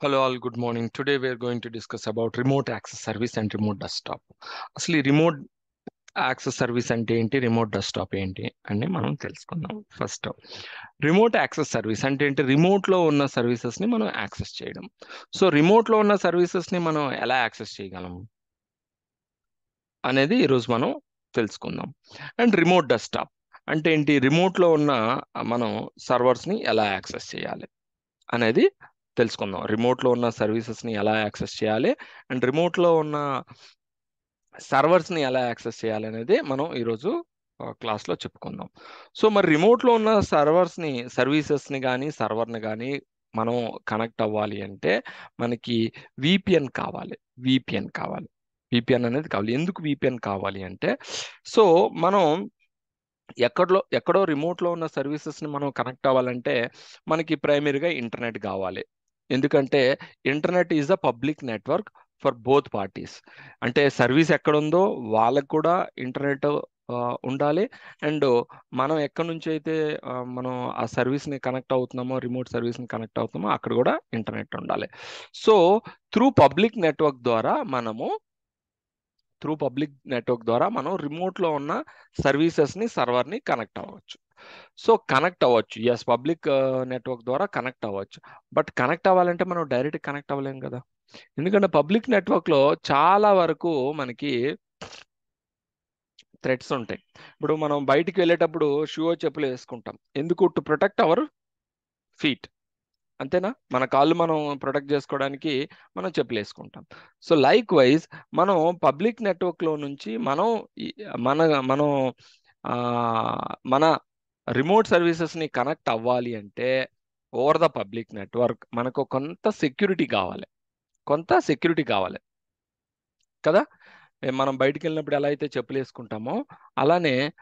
Hello all, good morning. Today we are going to discuss about remote access service and remote desktop. అసలు ఈ remote access service అంటే ఏంటి, remote desktop ఏంటి అని మనం తెలుసుకుందాం. ఫస్ట్ రిమోట్ యాక్సెస్ సర్వీస్ అంటే ఏంటి, రిమోట్ లో ఉన్న సర్వీసెస్ ని మనం యాక్సెస్ చేయడం. సో రిమోట్ లో ఉన్న సర్వీసెస్ ని మనం ఎలా యాక్సెస్ చేయగలం అనేది ఈరోజు మనం తెలుసుకుందాం. అండ్ రిమోట్ డెస్క్టాప్ అంటే ఏంటి, రిమోట్ లో ఉన్న మనం సర్వర్స్ ని ఎలా యాక్సెస్ చేయాలి అనేది తెలుసుకుందాం. రిమోట్ లో ఉన్న సర్వీసెస్ ని ఎలా యాక్సెస్ చేయాలి అండ్ రిమోట్ లో ఉన్న సర్వర్స్ ని ఎలా యాక్సెస్ చేయాలి అనేది మనం ఈరోజు క్లాస్ లో చెప్పుకుందాం. సో మరి రిమోట్ లో ఉన్న సర్వర్స్ ని, సర్వీసెస్ ని కానీ సర్వర్ ని కానీ మనం కనెక్ట్ అవ్వాలి అంటే మనకి విపిఎన్ కావాలి. విపిఎన్ కావాలి. విపిఎన్ అనేది కావాలి. ఎందుకు విపిఎన్ కావాలి అంటే, సో మనం ఎక్కడో రిమోట్ లో ఉన్న సర్వీసెస్ ని మనం కనెక్ట్ అవ్వాలంటే మనకి ప్రైమరీగా ఇంటర్నెట్ కావాలి. ఎందుకంటే internet is the public network for both parties. అంటే సర్వీస్ ఎక్కడ ఉందో వాళ్ళకు కూడా ఇంటర్నెట్ ఉండాలి. అండ్ మనం ఎక్కడి నుంచి అయితే మనం ఆ సర్వీస్ ని కనెక్ట్ అవుతున్నామో, రిమోట్ సర్వీస్ ని కనెక్ట్ అవుతున్నామో అక్కడ కూడా ఇంటర్నెట్ ఉండాలి. సో త్రూ పబ్లిక్ నెట్వర్క్ ద్వారా మనం రిమోట్ లో ఉన్న సర్వీసెస్ ని, సర్వర్ ని కనెక్ట్ అవ్వచ్చు. సో కనెక్ట్ అవ్వచ్చు, ఎస్, పబ్లిక్ నెట్వర్క్ ద్వారా కనెక్ట్ అవ్వచ్చు. బట్ కనెక్ట్ అవ్వాలంటే మనం డైరెక్ట్ కనెక్ట్ అవ్వలేం కదా. ఎందుకంటే పబ్లిక్ నెట్వర్క్ లో చాలా వరకు మనకి థ్రెడ్స్ ఉంటాయి. ఇప్పుడు మనం బయటికి వెళ్ళేటప్పుడు షూ చెప్పులు వేసుకుంటాం. ఎందుకు? To protect our feet. అంతేనా? మన కాళ్ళు మనం ప్రొటెక్ట్ చేసుకోవడానికి మనం చెప్పులు వేసుకుంటాం. సో లైక్ వైజ్ మనం పబ్లిక్ నెట్వర్క్ లో నుంచి మనం ఈ- మన మనం ఆ, మన రిమోట్ సర్వీసెస్ ని కనెక్ట్ అవ్వాలి అంటే ఓవర్ ద పబ్లిక్ నెట్వర్క్ మనకు కొంత సెక్యూరిటీ కావాలి కదా. మనం బయటికి వెళ్ళినప్పుడు ఎలా అయితే చెప్పులు వేసుకుంటామో అలానే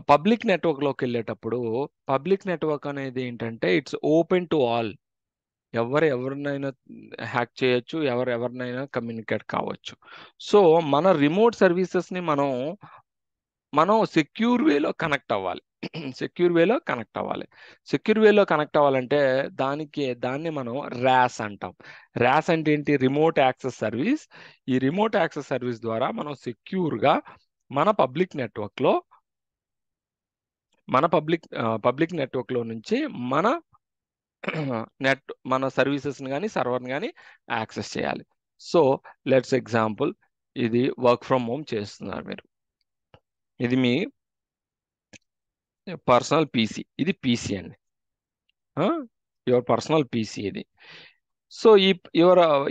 పబ్లిక్ నెట్వర్క్ లోకి వెళ్ళేటప్పుడు పబ్లిక్ నెట్వర్క్ అనేది ఏంటంటే ఇట్స్ ఓపెన్ టు ఆల్. ఎవరినైనా హ్యాక్ చేయొచ్చు, ఎవరినైనా కమ్యూనికేట్ కావచ్చు. సో మన రిమోట్ సర్వీసెస్ ని మనం సెక్యూర్ వేలో కనెక్ట్ అవ్వాలి. సెక్యూర్ వేలో కనెక్ట్ అవ్వాలి. సెక్యూర్ వేలో కనెక్ట్ అవ్వాలంటే దాన్ని మనం ర్యాస్ అంటాం. ర్యాస్ అంటే ఏంటి? Remote access service. ఈ రిమోట్ యాక్సెస్ సర్వీస్ ద్వారా మనం సెక్యూర్గా మన పబ్లిక్ నెట్వర్క్ లో పబ్లిక్ నెట్వర్క్ లో నుంచి మన మన సర్వీసెస్ని కానీ సర్వర్ని కానీ యాక్సెస్ చేయాలి. సో లెట్స్ ఎగ్జాంపుల్, ఇది వర్క్ ఫ్రమ్ హోమ్ చేస్తున్నారు మీరు. ఇది మీ పర్సనల్ పీసీ. ఇది పీసీ అండి, యువర్ పర్సనల్ పీసీ ఇది. సో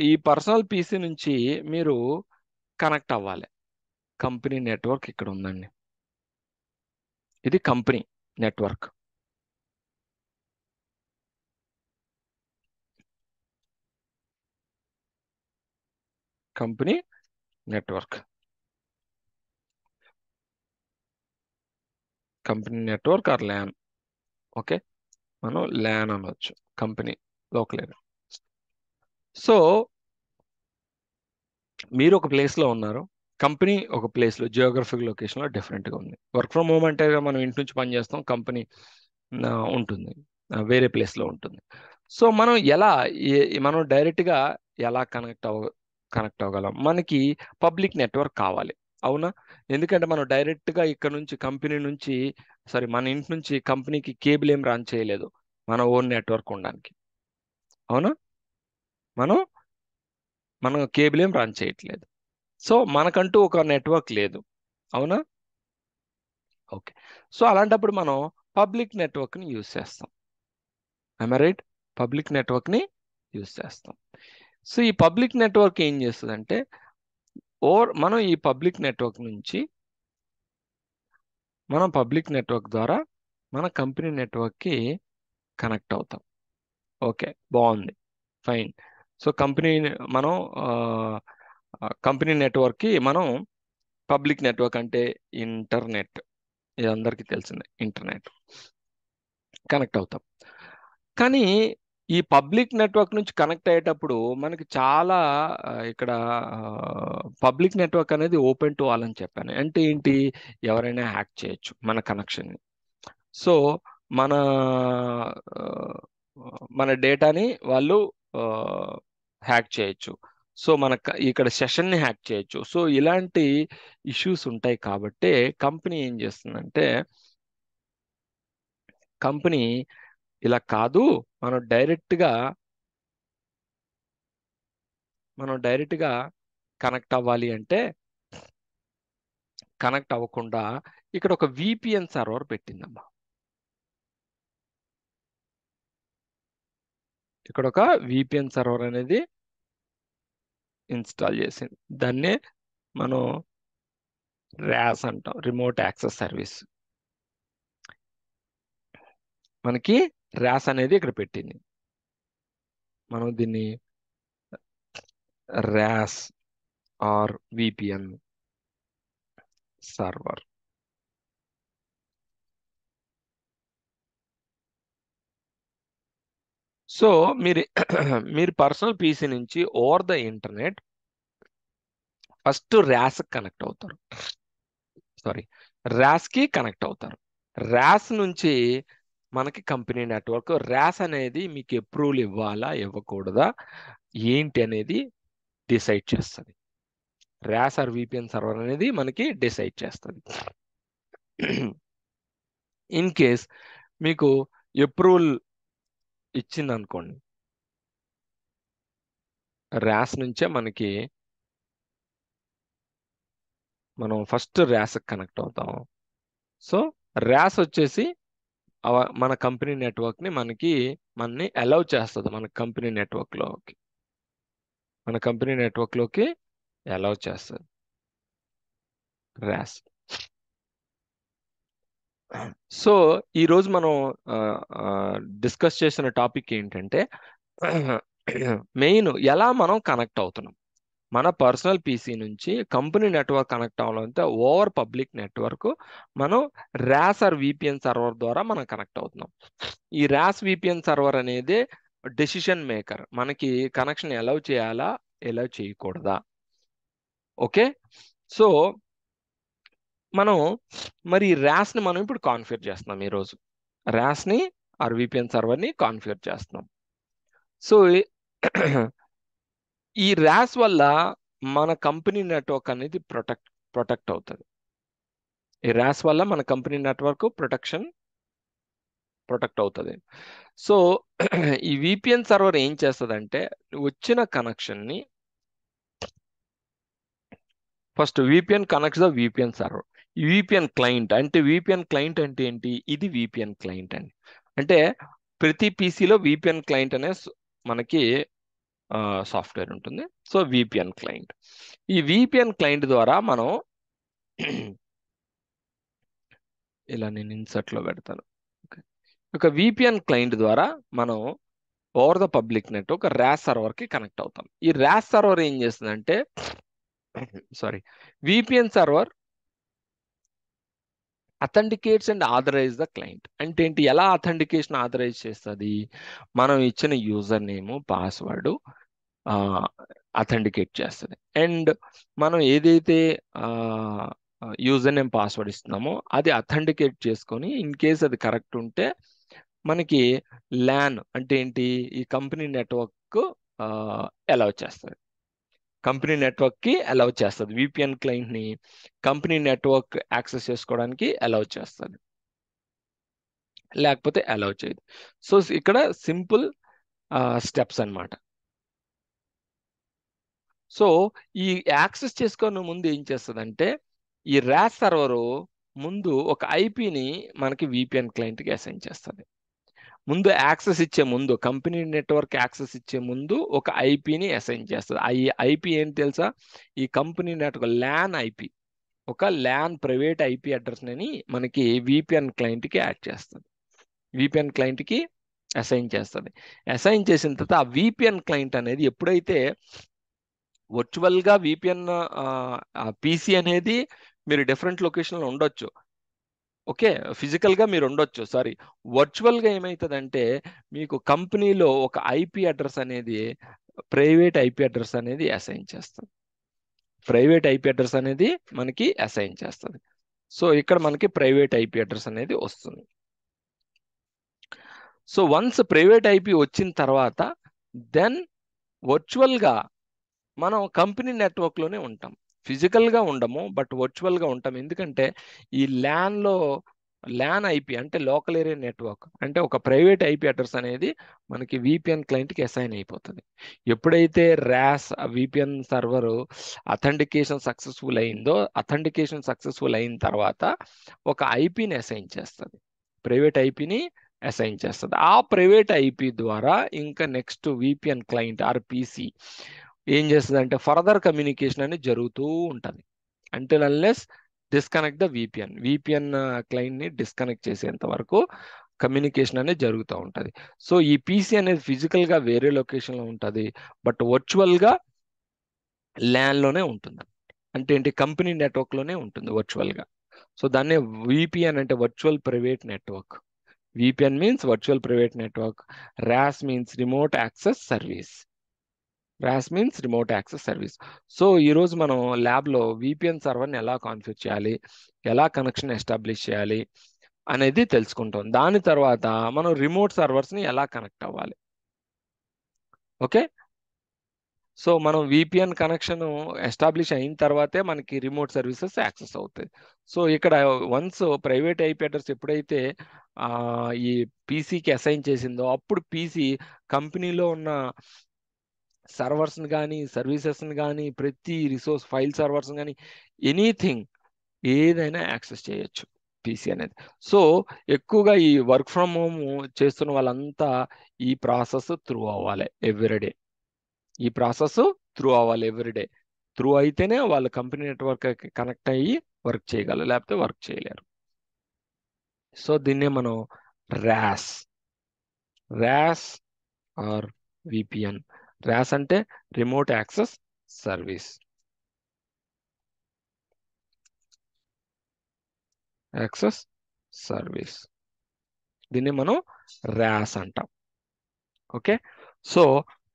ఈ పర్సనల్ పీసీ నుంచి మీరు కనెక్ట్ అవ్వాలి. కంపెనీ నెట్వర్క్ ఇక్కడ ఉందండి. ఇది company network. Company network. Company network or LAN. Okay, మనం ల్యాన్ అనవచ్చు, కంపెనీ లోకల్. సో మీరు ఒక ప్లేస్లో ఉన్నారు, కంపెనీ ఒక ప్లేస్లో, జియోగ్రఫిక్ లొకేషన్లో డిఫరెంట్గా ఉంది. వర్క్ ఫ్రమ్ హోమ్ అంటే మనం ఇంటి నుంచి పని చేస్తాం, కంపెనీ ఉంటుంది, వేరే ప్లేస్లో ఉంటుంది. సో మనం డైరెక్ట్గా ఎలా కనెక్ట్ అవ్వగలం? మనకి పబ్లిక్ నెట్వర్క్ కావాలి, అవునా? ఎందుకంటే మనం డైరెక్ట్గా ఇక్కడ నుంచి మన ఇంటి నుంచి కంపెనీకి కేబుల్ ఏం రన్ చేయలేదు, మన ఓన్ నెట్వర్క్ ఉండడానికి. అవునా? మనం కేబుల్ ఏం రన్ చేయట్లేదు. సో మనకంటూ ఒక నెట్వర్క్ లేదు, అవునా? ఓకే. సో అలాంటప్పుడు మనం పబ్లిక్ నెట్వర్క్ని యూజ్ చేస్తాం. రైట్? పబ్లిక్ నెట్వర్క్ని యూజ్ చేస్తాం. సో ఈ పబ్లిక్ నెట్వర్క్ ఏం చేస్తుందంటే, మనం ఈ పబ్లిక్ నెట్వర్క్ ద్వారా మన కంపెనీ నెట్వర్క్కి కనెక్ట్ అవుతాం. ఓకే, బాగుంది, ఫైన్. సో మనం కంపెనీ నెట్వర్క్కి మనం పబ్లిక్ నెట్వర్క్ అంటే ఇంటర్నెట్, ఇది అందరికీ తెలిసిందే, ఇంటర్నెట్ కనెక్ట్ అవుతాం. కానీ ఈ పబ్లిక్ నెట్వర్క్ నుంచి కనెక్ట్ అయ్యేటప్పుడు మనకి చాలా ఇక్కడ పబ్లిక్ నెట్వర్క్ అనేది ఓపెన్ టు ఆల్ అని చెప్పాను. అంటే ఏంటి? ఎవరైనా హ్యాక్ చేయొచ్చు మన కనెక్షన్ని. సో మన ఆ, మన డేటాని వాళ్ళు హ్యాక్ చేయొచ్చు. సో ఇక్కడ సెషన్ని హ్యాక్ చేయొచ్చు. సో ఇలాంటి ఇష్యూస్ ఉంటాయి కాబట్టి కంపెనీ ఏం చేస్తుందంటే, కంపెనీ ఇలా కాదు, మనం డైరెక్ట్గా కనెక్ట్ అవ్వాలి అంటే కనెక్ట్ అవ్వకుండా ఇక్కడ ఒక విపిఎన్ సర్వర్ పెట్టిందమ్మా. ఇక్కడ ఒక విపిఎన్ సర్వర్ అనేది ఇన్స్టాల్ చేసింది. దాన్నే మనం ర్యాస్ అంటాం, రిమోట్ యాక్సెస్ సర్వీస్. మనకి ర్యాస్ అనేది ఇక్కడ పెట్టింది. మనం దీన్ని RAS or VPN server. So మీరు పర్సనల్ పీసీ నుంచి over the internet first RAS connect అవుతారు. ర్యాస్కి కనెక్ట్ అవుతారు. ర్యాస్ నుంచి మనకి కంపెనీ నెట్వర్క్, ర్యాస్ అనేది మీకు అప్రూవల్ ఇవ్వాలా ఇవ్వకూడదా ఏంటి అనేది డిసైడ్ చేస్తుంది. ర్యాస్ ఆర్ విపిఎన్ సర్వర్ అనేది మనకి డిసైడ్ చేస్తుంది. ఇన్ కేస్ మీకు అప్రూవల్ ఇచ్చింది అనుకోండి, ర్యాస్ నుంచే మనం ఫస్ట్ ర్యాస్ కనెక్ట్ అవుతాం. సో ర్యాస్ వచ్చేసి మన కంపెనీ నెట్వర్క్ని మనని అలౌ చేస్తుంది. మన కంపెనీ నెట్వర్క్లోకి అలౌ చేస్తుంది ర్యాస్. సో ఈరోజు మనం డిస్కస్ చేసిన టాపిక్ ఏంటంటే, మెయిన్ ఎలా మనం కనెక్ట్ అవుతున్నాం. మన పర్సనల్ పీసీ నుంచి కంపెనీ నెట్వర్క్ కనెక్ట్ అవ్వాలంటే ఓవర్ పబ్లిక్ నెట్వర్క్ మనం ర్యాస్ ఆర్ విపిఎన్ సర్వర్ ద్వారా మనం కనెక్ట్ అవుతున్నాం. ఈ ర్యాస్ విపిఎన్ సర్వర్ అనేది డెసిషన్ మేకర్. మనకి కనెక్షన్ అలౌ చేయాలా అలౌ చేయకూడదా. ఓకే, సో మరి ర్యాస్ని మనం ఇప్పుడు కాన్ఫిగర్ చేస్తున్నాం. ఈరోజు ర్యాస్ని ఆర్ విపిఎన్ సర్వర్ని కాన్ఫిగర్ చేస్తున్నాం. సో ఈ ర్యాస్ వల్ల మన కంపెనీ నెట్వర్క్ అనేది ప్రొటెక్ట్ అవుతుంది. ఈ ర్యాస్ వల్ల మన కంపెనీ నెట్వర్క్ ప్రొటెక్ట్ అవుతుంది. సో ఈ విపిఎన్ సర్వర్ ఏం చేస్తుందంటే, వచ్చిన కనెక్షన్ని first VPN connects the VPN server. ఈ విపిఎన్ క్లయింట్ అంటే ఏంటి? ఇది విపిఎన్ క్లయింట్ అండి. అంటే ప్రతి పీసీలో విపిఎన్ క్లయింట్ అనే మనకి సాఫ్ట్వేర్ ఉంటుంది. సో విపిఎన్ క్లయింట్, ఈ విపిఎన్ క్లయింట్ ద్వారా మనం ఇలా నేను ఇన్సర్ట్లో పెడతాను. ఒక విపిఎన్ క్లయింట్ ద్వారా మనం over the public network RAS సర్వర్కి కనెక్ట్ అవుతాం. ఈ ర్యాస్ సర్వర్ ఏం చేస్తుందంటే, VPN server authenticates and authorize the client. అంటే ఏంటి? ఎలా అథెంటికేషన్ ఆథరైజ్ చేస్తుంది? మనం ఇచ్చిన యూజర్ నేమ్ పాస్వర్డ్ అథెంటికేట్ చేస్తుంది. అండ్ మనం ఏదైతే యూజర్ నేమ్ పాస్వర్డ్ ఇస్తున్నామో అది అథెంటికేట్ చేసుకొని ఇన్ కేస్ అది కరెక్ట్ ఉంటే మనకి ల్యాన్ అంటే ఏంటి? ఈ కంపెనీ నెట్వర్క్ అలౌ చేస్తుంది. కంపెనీ నెట్వర్క్కి అలౌ చేస్తుంది. విపిఎన్ క్లయింట్ని కంపెనీ నెట్వర్క్ యాక్సెస్ చేసుకోవడానికి అలౌ చేస్తుంది, లేకపోతే అలౌ చేయదు. సో ఇక్కడ సింపుల్ స్టెప్స్ అన్నమాట. సో ఈ యాక్సెస్ చేసుకున్న ముందు ఏం చేస్తుందంటే, ఈ ర్యాస్ సర్వరు ముందు ఒక ఐపీని మనకి విపిఎన్ క్లయింట్కి అసైన్ చేస్తుంది. ముందు యాక్సెస్ ఇచ్చే ముందు, కంపెనీ నెట్వర్క్ యాక్సెస్ ఇచ్చే ముందు ఒక ఐపీని అసైన్ చేస్తుంది. ఈ ఐపీ ఏంటి తెలుసా? ఈ కంపెనీ నెట్వర్క్ ల్యాన్ ఐపీ, ఒక ల్యాన్ ప్రైవేట్ ఐపీ అడ్రస్ని మనకి విపిఎన్ క్లయింట్కి యాడ్ చేస్తుంది, విపిఎన్ క్లయింట్కి అసైన్ చేస్తుంది. అసైన్ చేసిన తర్వాత ఆ విపిఎన్ క్లయింట్ అనేది ఎప్పుడైతే వర్చువల్గా విపిఎన్ పీసీ అనేది మీరు డిఫరెంట్ లొకేషన్లో ఉండొచ్చు. ఓకే, ఫిజికల్గా మీరు ఉండొచ్చు. వర్చువల్గా ఏమవుతుందంటే, మీకు కంపెనీలో ఒక ఐపీ అడ్రస్ అనేది, ప్రైవేట్ ఐపీ అడ్రస్ అనేది అసైన్ చేస్తుంది. ప్రైవేట్ ఐపీ అడ్రస్ అనేది మనకి అసైన్ చేస్తుంది. సో ఇక్కడ మనకి ప్రైవేట్ ఐపీ అడ్రస్ అనేది వస్తుంది. సో వన్స్ ప్రైవేట్ ఐపీ వచ్చిన తర్వాత దెన్ వర్చువల్గా మనం కంపెనీ నెట్వర్క్లోనే ఉంటాం. ఫిజికల్గా ఉండము, బట్ వర్చువల్గా ఉంటాం. ఎందుకంటే ఈ ల్యాన్ ఐపీ అంటే లోకల్ ఏరియా నెట్వర్క్ అంటే ఒక ప్రైవేట్ ఐపీ అడ్రస్ అనేది మనకి విపిఎన్ క్లయింట్కి అసైన్ అయిపోతుంది. ఎప్పుడైతే RAS VPN server authentication successful అయిందో, అథెంటికేషన్ సక్సెస్ఫుల్ అయిన తర్వాత ఒక ఐపీని అసైన్ చేస్తుంది, ప్రైవేట్ ఐపీని అసైన్ చేస్తుంది. ఆ ప్రైవేట్ ఐపీ ద్వారా ఇంకా next VPN client or PC ఏం చేస్తుంది అంటే ఫర్దర్ కమ్యూనికేషన్ అనేది జరుగుతూ ఉంటుంది until unless disconnect the VPN క్లయింట్ని డిస్కనెక్ట్ చేసేంత వరకు కమ్యూనికేషన్ అనేది జరుగుతూ ఉంటుంది. సో ఈ పీసీ అనేది ఫిజికల్గా వేరే లొకేషన్లో ఉంటుంది, బట్ వర్చువల్గా ల్యాన్లోనే ఉంటుంది. అంటే ఏంటి, కంపెనీ నెట్వర్క్లోనే ఉంటుంది వర్చువల్గా. సో దాన్నే విపిఎన్ అంటే virtual private network. VPN means virtual private network. RAS means remote access service. RAS means remote access service. So ఈరోజు మనం ల్యాబ్లో విపిఎన్ సర్వర్ని ఎలా కాన్ఫిగర్ చేయాలి, ఎలా కనెక్షన్ ఎస్టాబ్లిష్ చేయాలి అనేది తెలుసుకుంటాం. దాని తర్వాత మనం రిమోట్ సర్వర్స్ని ఎలా కనెక్ట్ అవ్వాలి. ఓకే, సో మనం విపిఎన్ కనెక్షన్ ఎస్టాబ్లిష్ అయిన తర్వాతే మనకి రిమోట్ సర్వీసెస్ యాక్సెస్ అవుతాయి. సో ఇక్కడ వన్స్ ప్రైవేట్ ఐపీ అడ్రస్ ఎప్పుడైతే ఈ పీసీకి అసైన్ చేసిందో అప్పుడు పీసీ కంపెనీలో ఉన్న సర్వర్స్ని కానీ సర్వీసెస్ని కానీ ప్రతి రిసోర్స్ ఫైల్ సర్వర్స్ని కానీ ఎనీథింగ్ ఏదైనా యాక్సెస్ చేయొచ్చు పీసీ అనేది. సో ఎక్కువగా ఈ వర్క్ ఫ్రమ్ హోమ్ చేస్తున్న వాళ్ళంతా ఈ ప్రాసెస్ త్రూ అవ్వాలి ఎవ్రీడే. ఈ ప్రాసెస్ త్రూ అవ్వాలి ఎవ్రీడే. త్రూ అయితేనే వాళ్ళు కంపెనీ నెట్వర్క్ కనెక్ట్ అయ్యి వర్క్ చేయగలరు, లేకపోతే వర్క్ చేయలేరు. సో దీన్నే మనం ర్యాస్ ఆర్ విపిఎన్. ర్యాస్ అంటే remote access service. Access service దీన్ని మనం ర్యాస్ అంటాం. ఓకే, సో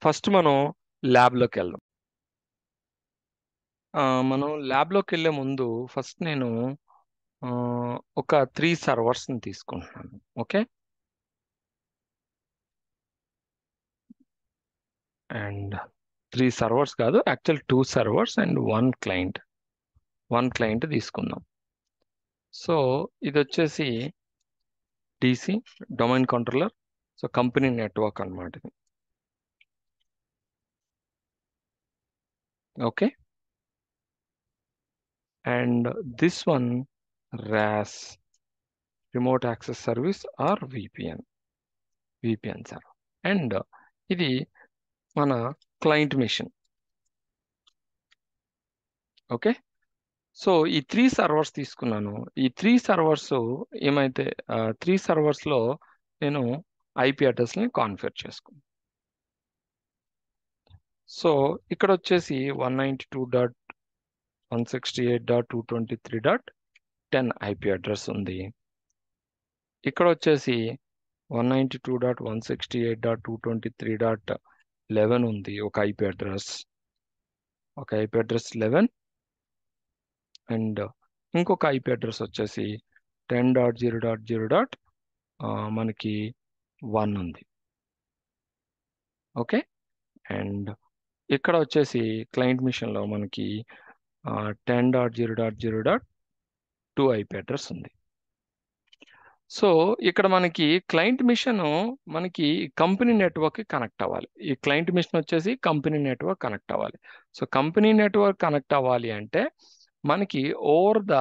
ఫస్ట్ మనం ల్యాబ్లోకి వెళ్దాం. మనం ల్యాబ్లోకి వెళ్ళే ముందు ఫస్ట్ నేను ఒక 3 సర్వర్స్ని తీసుకుంటున్నాను. ఓకే, అండ్ 3 సర్వర్స్ కాదు, యాక్చువల్ 2 సర్వర్స్ అండ్ 1 క్లయింట్ తీసుకుందాం. సో ఇది వచ్చేసి DC domain controller. So company network అన్నమాట ఇది. Okay, and this one RAS remote access service or VPN server. And ఇది మన క్లయింట్ మిషన్. ఓకే, సో ఈ 3 సర్వర్స్ తీసుకున్నాను. ఈ 3 సర్వర్స్ ఏమైతే 3 సర్వర్స్లో నేను ఐపీ అడ్రస్ని కాన్ఫిగర్ చేసుకున్నాను. సో ఇక్కడ వచ్చేసి 192.168.223.10 ఐపీ అడ్రస్ ఉంది. ఇక్కడ వచ్చేసి 192.168.223.11 ఉంది, ఒక ఐపీ అడ్రస్ 11. అండ్ ఇంకొక ఐపీ అడ్రస్ వచ్చేసి 10.0.0. మనకి 1 ఉంది. ఓకే, అండ్ ఇక్కడ వచ్చేసి క్లయింట్ మిషన్లో మనకి 10.0.0.2 ఐపీ అడ్రస్ ఉంది. సో ఇక్కడ మనకి క్లయింట్ మిషన్ మనకి కంపెనీ నెట్వర్క్కి కనెక్ట్ అవ్వాలి. ఈ క్లయింట్ మిషన్ వచ్చేసి కంపెనీ నెట్వర్క్ కనెక్ట్ అవ్వాలి. సో కంపెనీ నెట్వర్క్ కనెక్ట్ అవ్వాలి అంటే మనకి over the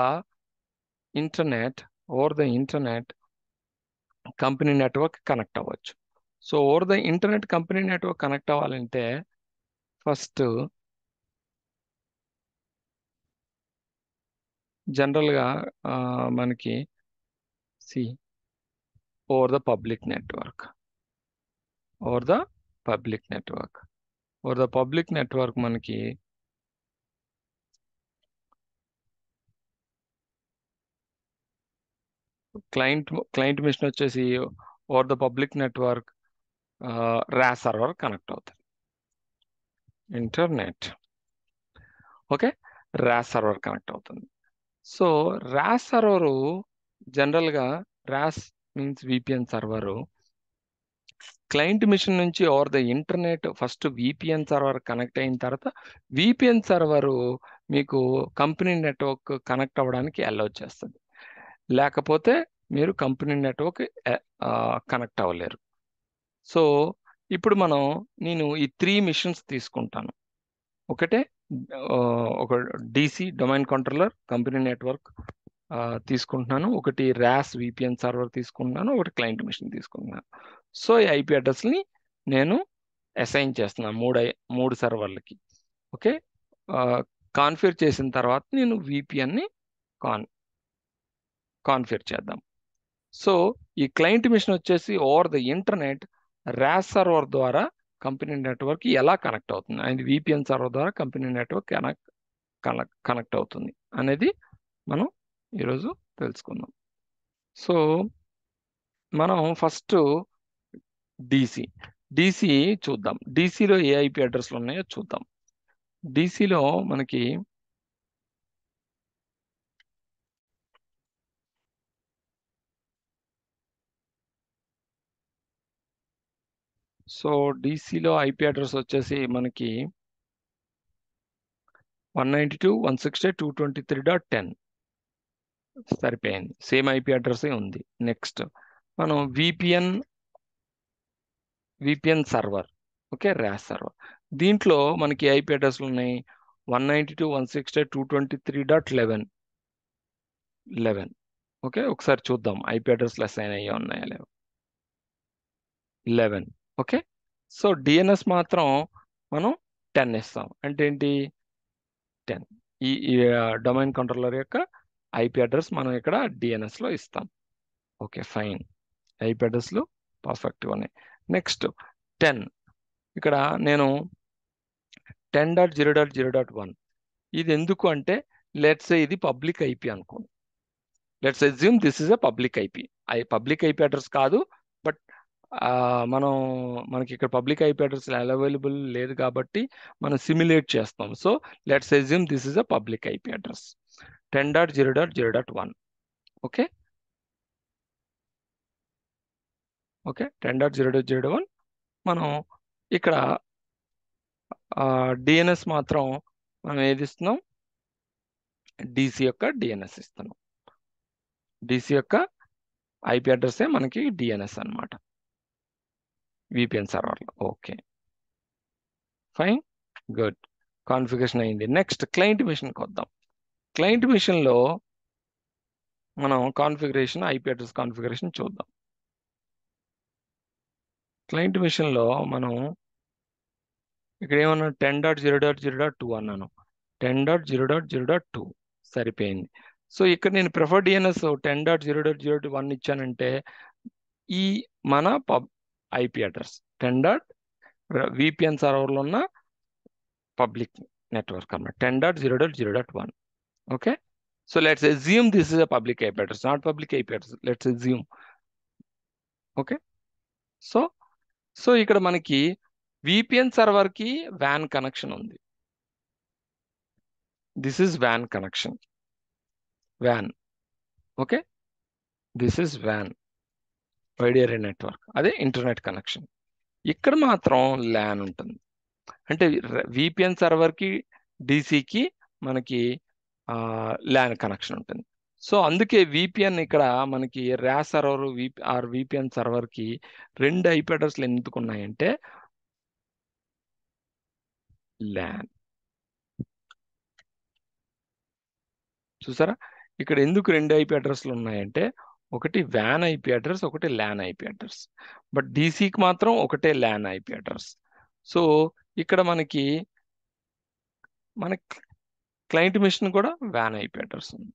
internet company network connect అవ్వచ్చు. So over the internet company network connect అవ్వాలంటే ఫస్ట్ జనరల్గా మనకి ఓవర్ ద పబ్లిక్ నెట్వర్క్ మనకి క్లయింట్ మిషన్ వచ్చేసి over the public network RAS server connect అవుతుంది. Internet. Okay, RAS server connect అవుతుంది. So RAS server జనరల్గా RAS means VPN server client machine నుంచి over the internet first VPN server connect అయిన తర్వాత VPN server మీకు company network connect అవ్వడానికి allow చేస్తుంది. లేకపోతే మీరు కంపెనీ నెట్వర్క్ కనెక్ట్ అవ్వలేరు. సో ఇప్పుడు నేను ఈ 3 మిషన్స్ తీసుకుంటాను. ఒకటే ఒక DC domain controller company network తీసుకుంటున్నాను, ఒకటి ర్యాస్ విపిఎన్ సర్వర్ తీసుకుంటున్నాను, ఒకటి క్లయింట్ మిషన్ తీసుకుంటున్నాను. సో ఈ ఐపీ అడ్రస్ని నేను అసైన్ చేస్తున్నాను మూడు సర్వర్లకి. ఓకే, కాన్ఫిగర్ చేసిన తర్వాత నేను విపిఎన్ని కాన్ఫిగర్ చేద్దాం. సో ఈ క్లయింట్ మిషన్ వచ్చేసి over the internet arse server ద్వారా కంపెనీ నెట్వర్క్ ఎలా కనెక్ట్ అవుతుంది, అండ్ విపిఎన్ సర్వర్ ద్వారా కంపెనీ నెట్వర్క్ కనెక్ట్ అవుతుంది అనేది మనం ఈరోజు తెలుసుకుందాం. సో మనం ఫస్ట్ డిసి చూద్దాం. డిసిలో ఏ ఐపీ అడ్రస్లు ఉన్నాయో చూద్దాం. డిసిలో మనకి డిసిలో ఐపీ అడ్రస్ వచ్చేసి మనకి 192.168.223.10 సరిపోయింది. సేమ్ ఐపీ అడ్రస్ ఉంది. నెక్స్ట్ మనం VPN server, okay, arse server. దీంట్లో మనకి ఐపీ అడ్రస్లు ఉన్నాయి 192.168.223.11. ఓకే, ఒకసారి చూద్దాం ఐపీ అడ్రస్లు అసైన్ అయ్యా ఉన్నాయా లేవు. 11. ఓకే, సో డిఎన్ఎస్ మాత్రం మనం 10 ఇస్తాం. అంటే ఏంటి? 10. ఈ డొమైన్ కంట్రోలర్ యొక్క ఐపీ అడ్రస్ మనం ఇక్కడ డిఎన్ఎస్లో ఇస్తాం. Okay, fine. ఐపీ అడ్రస్లు పర్ఫెక్ట్గా ఉన్నాయి. నెక్స్ట్ 10. ఇక్కడ నేను 10.0.0.1 ఇది ఎందుకు అంటే లెట్స్ ఇది పబ్లిక్ ఐపీ అనుకోండి. Let's assume this is a public IP. Public IP address కాదు, బట్ మనకి ఇక్కడ పబ్లిక్ ఐపీ అడ్రస్ అవైలబుల్ లేదు కాబట్టి మనం సిమ్యులేట్ చేస్తాం. So let's assume this is a public IP address 10.0.0.1. Okay, 10.0.0.1. మనం ఇక్కడ డిఎన్ఎస్ మాత్రం మనం ఏది ఇస్తున్నాం? డిసి యొక్క డిఎన్ఎస్ ఇస్తున్నాం. డిసి యొక్క ఐపీ అడ్రస్ మనకి డిఎన్ఎస్ అన్నమాట విపిఎన్ సర్వర్లో. Okay, fine, good. కాన్ఫిగరేషన్ అయింది. నెక్స్ట్ క్లయింట్ మిషన్కి వద్దాం. క్లయింట్ మిషన్లో మనం ఐపీ అడ్రస్ కాన్ఫిగరేషన్ చూద్దాం. క్లయింట్ మిషన్లో మనం ఇక్కడ ఏమన్నా 10.0.0.2 అన్నాను. 10.0.0.2 సరిపోయింది. సో ఇక్కడ నేను ప్రిఫర్ డిఎన్ఎస్ 10.0.0.1 ఇచ్చానంటే ఈ మన ఐపీ అడ్రస్ 10. విపిఎన్ సర్వర్లో ఉన్న పబ్లిక్ నెట్వర్క్ అన్నమాట 10.0.0.1. Okay, so let's assume this is a public IP address, not public IP address. Let's assume. Okay, so ఇక్కడ మనకి విపిఎన్ సర్వర్ కి వ్యాన్ కనెక్షన్ ఉంది. This is van connection, van. Okay, this is van, wide area network, అదే internet connection. ఇక్కడ మాత్రం LAN ఉంటుంది. అంటే VPN సర్వర్కి డిసికి మనకి ల్యాన్ కనెక్షన్ ఉంటుంది. సో అందుకే విపిఎన్ ఇక్కడ మనకి ర్యాస్ సర్వర్ విపిఎన్ సర్వర్కి 2 ఐపీ అడ్రస్లు ఎందుకు ఉన్నాయంటే ల్యాన్. చూసారా ఇక్కడ ఎందుకు 2 ఐపీ అడ్రస్లు ఉన్నాయంటే ఒకటి వ్యాన్ ఐపీ అడ్రస్, ఒకటి ల్యాన్ ఐపీ అడ్రస్. బట్ డిసికి మాత్రం ఒకటే ల్యాన్ ఐపీ అడ్రస్. సో ఇక్కడ మనకి క్లయింట్ మిషన్ కూడా వ్యాన్ ఐపీ అడ్రస్ ఉంది.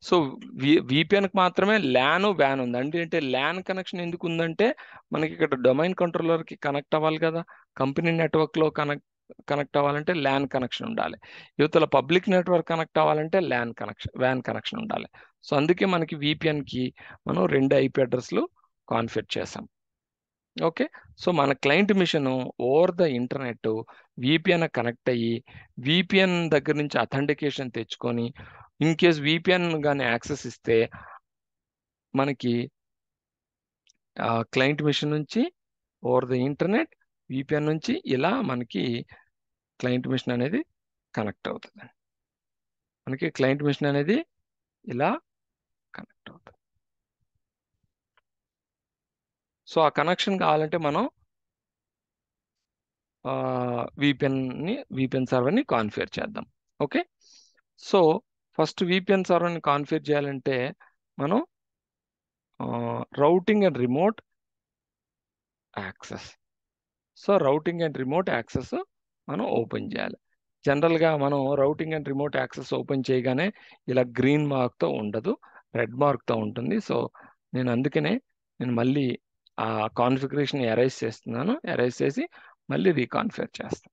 సో విపిఎన్కి మాత్రమే వ్యాన్ ఉంది. అంటే ల్యాన్ కనెక్షన్ ఎందుకు ఉందంటే మనకి ఇక్కడ డొమైన్ కంట్రోలర్కి కనెక్ట్ అవ్వాలి కదా, కంపెనీ నెట్వర్క్లో కనెక్ట్ అవ్వాలంటే ల్యాన్ కనెక్షన్ ఉండాలి. యువతల పబ్లిక్ నెట్వర్క్ కనెక్ట్ అవ్వాలంటే వ్యాన్ కనెక్షన్ ఉండాలి. సో అందుకే మనకి విపిఎన్కి మనం 2 ఐపీ అడ్రస్లు కాన్ఫిగర్ చేసాం. ఓకే, సో మన client machine over the internet VPN connect అయ్యి విపిఎన్ దగ్గర నుంచి అథెంటికేషన్ తెచ్చుకొని ఇన్ కేస్ విపిఎన్ కానీ యాక్సెస్ ఇస్తే మనకి క్లయింట్ మిషన్ నుంచి ఓవర్ ది ఇంటర్నెట్ విపిఎన్ నుంచి ఇలా మనకి క్లయింట్ మిషన్ అనేది కనెక్ట్ అవుతుంది. మనకి క్లయింట్ మిషన్ అనేది ఇలా కనెక్ట్ అవుతుంది. సో ఆ కనెక్షన్ కావాలంటే మనం విపిఎన్ సర్వర్ని కాన్ఫిగర్ చేద్దాం. ఓకే, సో ఫస్ట్ విపిఎన్ సర్వర్ని కాన్ఫిగర్ చేయాలంటే మనం routing and remote access. So routing and remote access మనం ఓపెన్ చేయాలి. జనరల్గా మనం routing and remote access open చేయగానే ఇలా గ్రీన్ మార్క్తో ఉండదు, రెడ్ మార్క్తో ఉంటుంది. సో నేను అందుకనే మళ్ళీ ఆ కాన్ఫిగరేషన్ ఎరైజ్ చేస్తున్నాను. ఎరైజ్ చేసి మళ్ళీ రీకాన్ఫిగర్ చేస్తాను.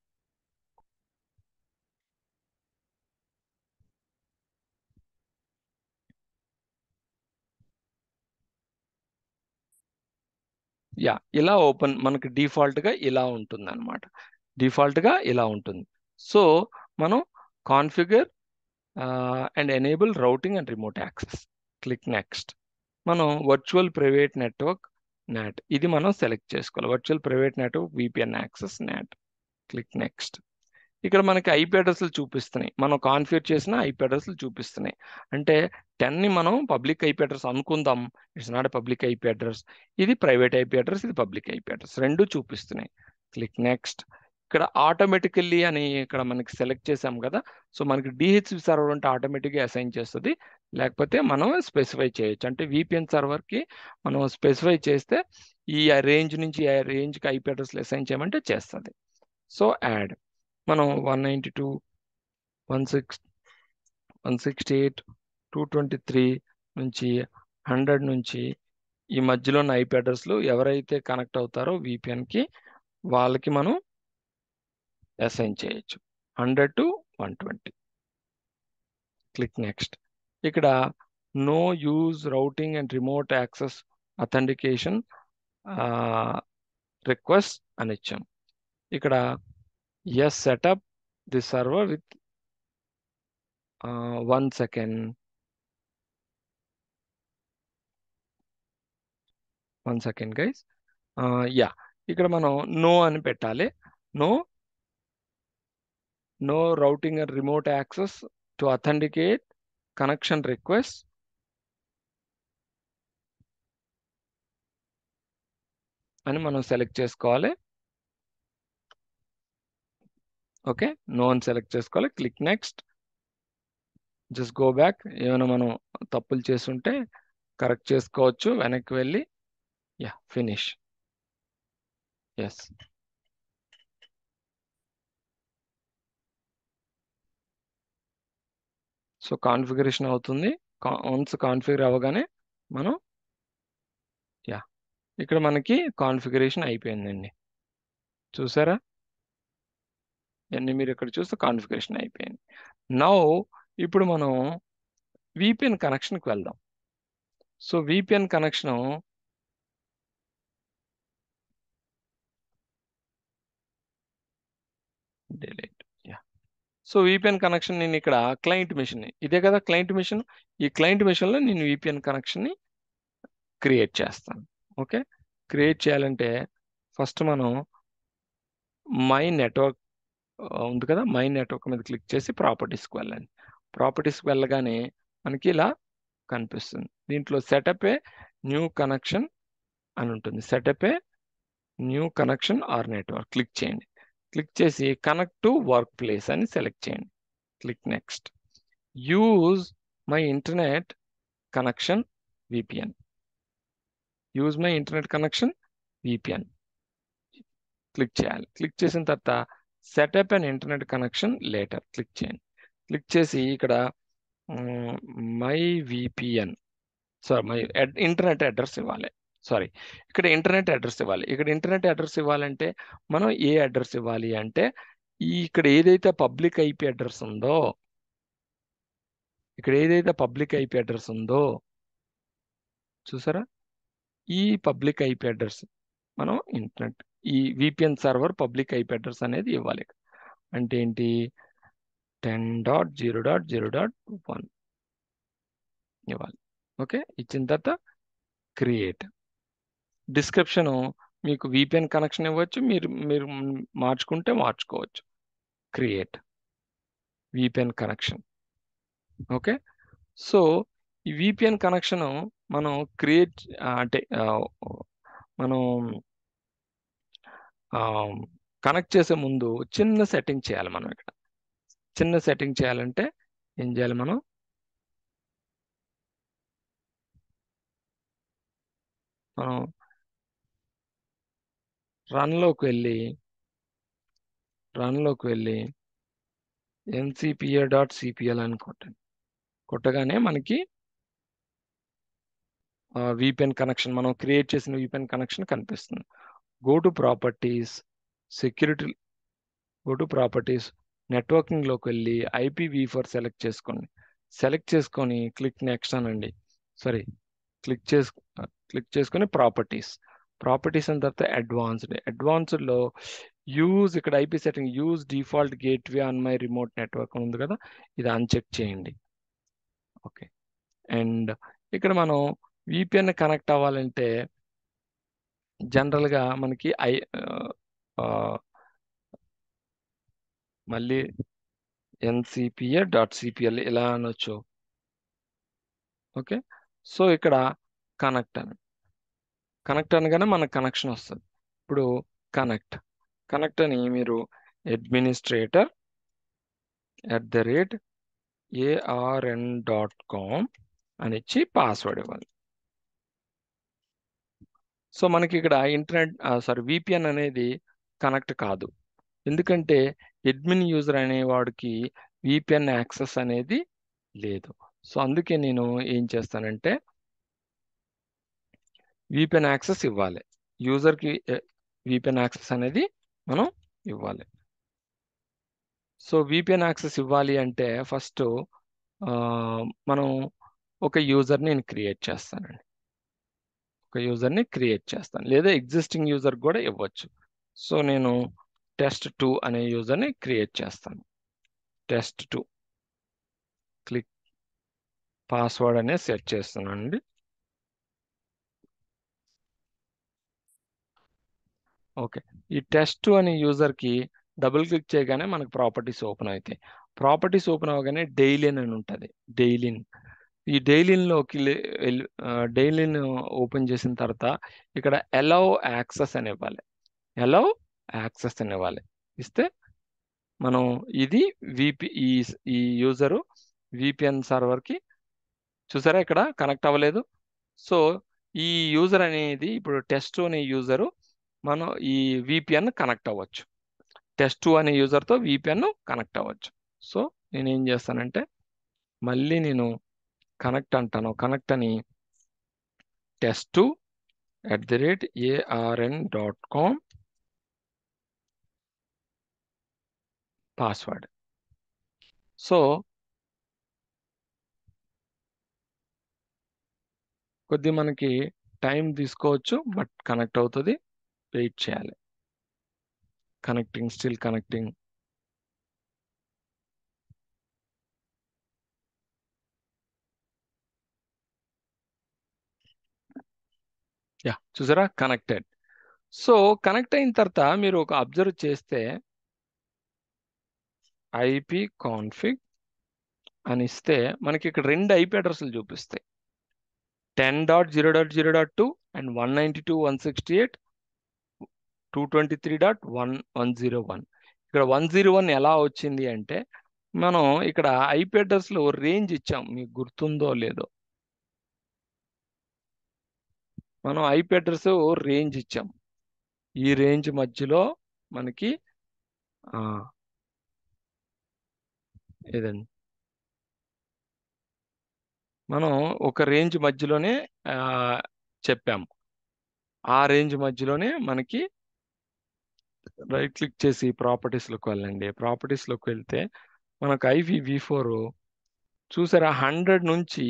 యా, ఇలా ఓపెన్ మనకి డిఫాల్ట్గా ఇలా ఉంటుంది అనమాట. డిఫాల్ట్గా ఇలా ఉంటుంది. సో మనం configure and enable routing and remote access, click next. మనం వర్చువల్ ప్రైవేట్ నెట్వర్క్ నాట్ ఇది మనం సెలెక్ట్ చేసుకోవాలి. Virtual private network VPN access not, click next. ఇక్కడ మనకి ఐపీ అడ్రస్లు చూపిస్తున్నాయి. మనం కాన్ఫిగర్ చేసిన ఐపీ అడ్రస్లు చూపిస్తున్నాయి. అంటే 10ని మనం పబ్లిక్ ఐపీ అడ్రస్ అనుకుందాం. It's not public IP address. ఇది ప్రైవేట్ ఐపీ అడ్రస్, ఇది పబ్లిక్ ఐపీ అడ్రస్, రెండు చూపిస్తున్నాయి. Click next. ఇక్కడ ఆటోమేటికల్లీ అని ఇక్కడ మనకి సెలెక్ట్ చేసాం కదా. సో మనకి డిహెచ్సిపి సర్వర్ అంటే ఆటోమేటిక్గా అసైన్ చేస్తుంది. లేకపోతే మనం స్పెసిఫై చేయొచ్చు. అంటే విపిఎన్ సర్వర్కి మనం స్పెసిఫై చేస్తే ఈ రేంజ్ నుంచి ఆ రేంజ్కి ఐపీ అడ్రస్లు అసైన్ చేయమంటే చేస్తుంది. సో యాడ్ మనం 192, 168, 223 నుంచి 100 నుంచి ఈ మధ్యలో ఉన్న ఐపీ అడ్రస్లు ఎవరైతే కనెక్ట్ అవుతారో విపిఎన్కి వాళ్ళకి మనం అసైన్ చేయొచ్చు. 100 to 120. Click next. ఇక్కడ no use routing and remote access authentication request అని ఇచ్చాం. ఇక్కడ yes setup the server with 1 second. 1 second guys. Yeah, ఇక్కడ మనం నో అని పెట్టాలి. No routing and remote access to authenticate connection request అని మనం సెలెక్ట్ చేసుకోవాలి. ఓకే, నో అని సెలెక్ట్ చేసుకోవాలి. Click next. Just go back. ఏమైనా మనం తప్పులు చేస్తుంటే కరెక్ట్ చేసుకోవచ్చు. వెనక్కి వెళ్ళి yeah finish. Yes, so configuration అవుతుంది. వన్స్ కాన్ఫిగర్ అవ్వగానే మనం యా ఇక్కడ మనకి కాన్ఫిగరేషన్ అయిపోయిందండి. చూసారా? ఇవన్నీ మీరు ఇక్కడ చూస్తే కాన్ఫిగరేషన్ అయిపోయింది. నౌ ఇప్పుడు మనం విపిఎన్ కనెక్షన్కి వెళ్దాం. So VPN connection delete. Yeah, so VPN connection నేను ఇక్కడ క్లయింట్ మిషన్, ఇదే కదా క్లయింట్ మిషన్. ఈ క్లయింట్ మిషన్లో నేను విపిఎన్ కనెక్షన్ని క్రియేట్ చేస్తాను. ఓకే, క్రియేట్ చేయాలంటే ఫస్ట్ మనం మై నెట్వర్క్ ఉంది కదా, మై నెట్వర్క్ మీద క్లిక్ చేసి ప్రాపర్టీస్కి వెళ్ళండి. ప్రాపర్టీస్కి వెళ్ళగానే మనకి ఇలా కనిపిస్తుంది. దీంట్లో సెటప్ ఏ న్యూ కనెక్షన్ అని ఉంటుంది. Setup a new connection or network click చేయండి. క్లిక్ చేసి కనెక్ట్ టు వర్క్ ప్లేస్ అని సెలెక్ట్ చేయండి. Click next. Use my internet connection VPN. Use my internet connection VPN click చేయాలి. క్లిక్ చేసిన తర్వాత setup and internet connection later click చేయండి. Click చేసి ఇక్కడ my VPN my internet address ఇవ్వాలి. ఇక్కడ ఇంటర్నెట్ అడ్రస్ ఇవ్వాలి. ఇక్కడ ఇంటర్నెట్ అడ్రస్ ఇవ్వాలంటే మనం ఏ అడ్రస్ ఇవ్వాలి అంటే ఇక్కడ ఏదైతే పబ్లిక్ ఐపీ అడ్రస్ ఉందో, చూసారా, ఈ పబ్లిక్ ఐపీ అడ్రస్ మనం ఇంటర్నెట్ ఈ VPN server public IP address అనేది ఇవ్వాలి. అంటే ఏంటి, 10.0.0.1 ఇవ్వాలి. ఓకే, ఇచ్చిన తర్వాత క్రియేట్. డిస్క్రిప్షన్ మీకు VPN కనెక్షన్ ఇవ్వచ్చు, మీరు మీరు మార్చుకుంటే మార్చుకోవచ్చు. Create VPN connection. Okay, so ఈ VPN కనెక్షన్ మనం క్రియేట్ అంటే మనం కనెక్ట్ చేసే ముందు చిన్న సెట్టింగ్ చేయాలి. మనం ఇక్కడ చిన్న సెట్టింగ్ చేయాలంటే ఏం చేయాలి? మనం రన్లోకి వెళ్ళి ncpa.cpl అని కొట్టగానే మనకి VPN కనెక్షన్, మనం క్రియేట్ చేసిన VPN కనెక్షన్ కనిపిస్తుంది. Go to properties, security, go to properties, నెట్వర్కింగ్లోకి వెళ్ళి IPv4 సెలెక్ట్ చేసుకొని క్లిక్ నెక్స్ట్ అనండి. సారీ, క్లిక్ చేసుకొని ప్రాపర్టీస్ అయిన తర్వాత అడ్వాన్స్డ్లో యూజ్, ఇక్కడ IP setting use default gateway on my remote network ఉంది కదా, ఇది అన్చెక్ చేయండి. ఓకే, అండ్ ఇక్కడ మనం VPN కనెక్ట్ అవ్వాలంటే జనరల్గా మనకి మళ్ళీ ncpa.cpl ఇలా అనొచ్చు. ఓకే, సో ఇక్కడ కనెక్ట్ అనగానే మనకు కనెక్షన్ వస్తుంది. ఇప్పుడు కనెక్ట్ అని మీరు administrator@arn.com అని ఇచ్చి పాస్వర్డ్ ఇవ్వాలి. సో మనకి ఇక్కడ VPN అనేది కనెక్ట్ కాదు, ఎందుకంటే అడ్మిన్ యూజర్ అనేవాడికి VPN యాక్సెస్ అనేది లేదు. సో అందుకే నేను ఏం చేస్తానంటే VPN యాక్సెస్ ఇవ్వాలి, యూజర్కి VPN యాక్సెస్ అనేది మనం ఇవ్వాలి. సో VPN యాక్సెస్ ఇవ్వాలి అంటే ఫస్ట్ మనం ఒక యూజర్ని నేను క్రియేట్ చేస్తానండి. లేదా ఎగ్జిస్టింగ్ యూజర్ కూడా ఇవ్వచ్చు. సో నేను test2 అనే యూజర్ని క్రియేట్ చేస్తాను. test2 క్లిక్ పాస్వర్డ్ అనేది సెట్ చేస్తున్నానండి. ఓకే, ఈ test2 అనే యూజర్కి డబుల్ క్లిక్ చేయగానే మనకు ప్రాపర్టీస్ ఓపెన్ అవుతాయి. ప్రాపర్టీస్ ఓపెన్ అవ్వగానే డైలిన్ అని ఉంటుంది. ఈ డైలిన్ ఓపెన్ చేసిన తర్వాత ఇక్కడ అలౌ యాక్సెస్ అని ఇవ్వాలి. ఇస్తే మనం ఇది ఈ యూజరు VPN సర్వర్కి చూసారా ఇక్కడ కనెక్ట్ అవ్వలేదు. సో ఈ యూజర్ అనేది ఇప్పుడు test2 అనే యూజరు మనం ఈ VPN కనెక్ట్ అవ్వచ్చు. test2 అనే యూజర్తో VPN కనెక్ట్ అవ్వచ్చు. సో నేను ఏం చేస్తానంటే మళ్ళీ నేను కనెక్ట్ అని test2@arn.com పాస్వర్డ్. సో కొద్ది మనకి టైం తీసుకోవచ్చు, బట్ కనెక్ట్ అవుతుంది. వెయిట్ చేయాలి. Still connecting. చూసారా కనెక్టెడ్. సో కనెక్ట్ అయిన తర్వాత మీరు ఒక అబ్జర్వ్ చేస్తే IP config అని ఇస్తే మనకి ఇక్కడ 2 IP అడ్రస్లు చూపిస్తాయి. 10.0.0.2 అండ్ 192.168.223.101. ఇక్కడ 101 ఎలా వచ్చింది అంటే మనం ఇక్కడ IP అడ్రస్లో రేంజ్ ఇచ్చాం, మీకు గుర్తుందో లేదో. మనం IP అడ్రస్ రేంజ్ ఇచ్చాం. ఈ రేంజ్ మధ్యలో మనకి ఏదండి, మనం ఒక రేంజ్ మధ్యలోనే చెప్పాము. ఆ రేంజ్ మధ్యలోనే మనకి రైట్ క్లిక్ చేసి ప్రాపర్టీస్లోకి వెళ్ళండి. ప్రాపర్టీస్లోకి వెళ్తే మనకు IPv4 చూసారా 100 నుంచి